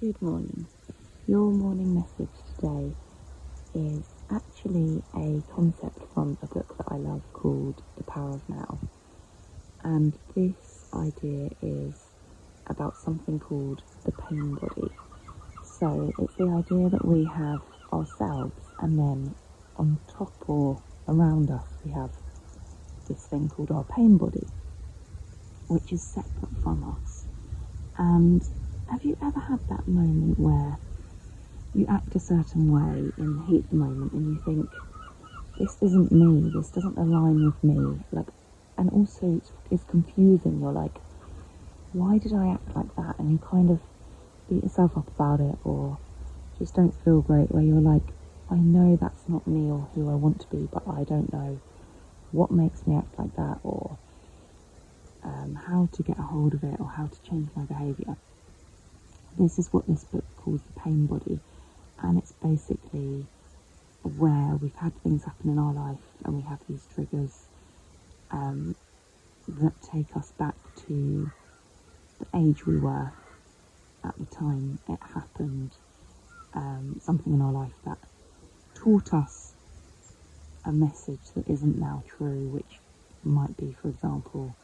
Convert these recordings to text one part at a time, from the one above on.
Good morning. Your morning message today is actually a concept from a book that I love called The Power of Now. And this idea is about something called the pain body. So it's the idea that we have ourselves, and then on top or around us we have this thing called our pain body, which is separate from us. And have you ever had that moment where you act a certain way in the heat of the moment and you think, this isn't me, this doesn't align with me, and also it's confusing. You're like, why did I act like that? And you kind of beat yourself up about it, or just don't feel great, where you're like, I know that's not me or who I want to be, but I don't know what makes me act like that, or how to get a hold of it, or how to change my behaviour. This is what this book calls the pain body, and it's basically where we've had things happen in our life and we have these triggers that take us back to the age we were at the time it happened, something in our life that taught us a message that isn't now true, which might be, for example,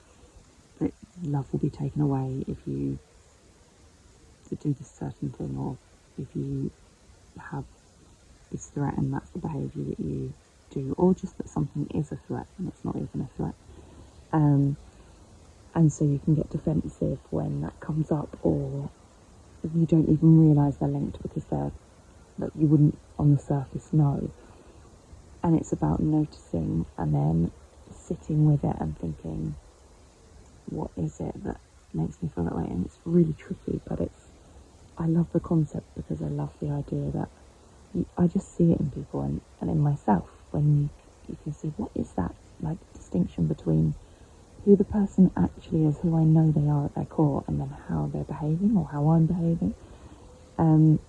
that love will be taken away if you do this certain thing, or if you have this threat and that's the behaviour that you do, or just that something is a threat and it's not even a threat. And so you can get defensive when that comes up, or you don't even realise they're linked because that you wouldn't on the surface know. And it's about noticing and then sitting with it and thinking, what is it that makes me feel that way? And it's really tricky, but I love the concept because I love the idea that I just see it in people and in myself, when you can see what is that distinction between who the person actually is, who I know they are at their core, and then how they're behaving or how I'm behaving. And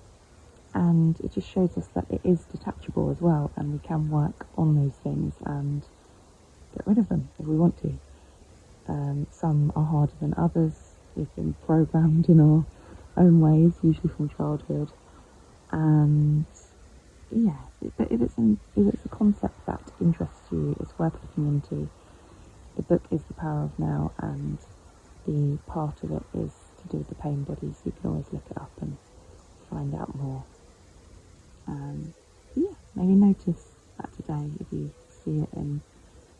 it just shows us that it is detachable as well, and we can work on those things and get rid of them if we want to. Some are harder than others. We've been programmed in our own ways, usually from childhood. And yeah, but if it's a concept that interests you, it's worth looking into. The book is The Power of Now, and the part of it is to do with the pain body, so you can always look it up and find out more. Yeah, maybe notice that today if you see it in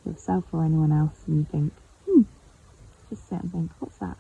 yourself or anyone else and you think, just sit and think, what's that?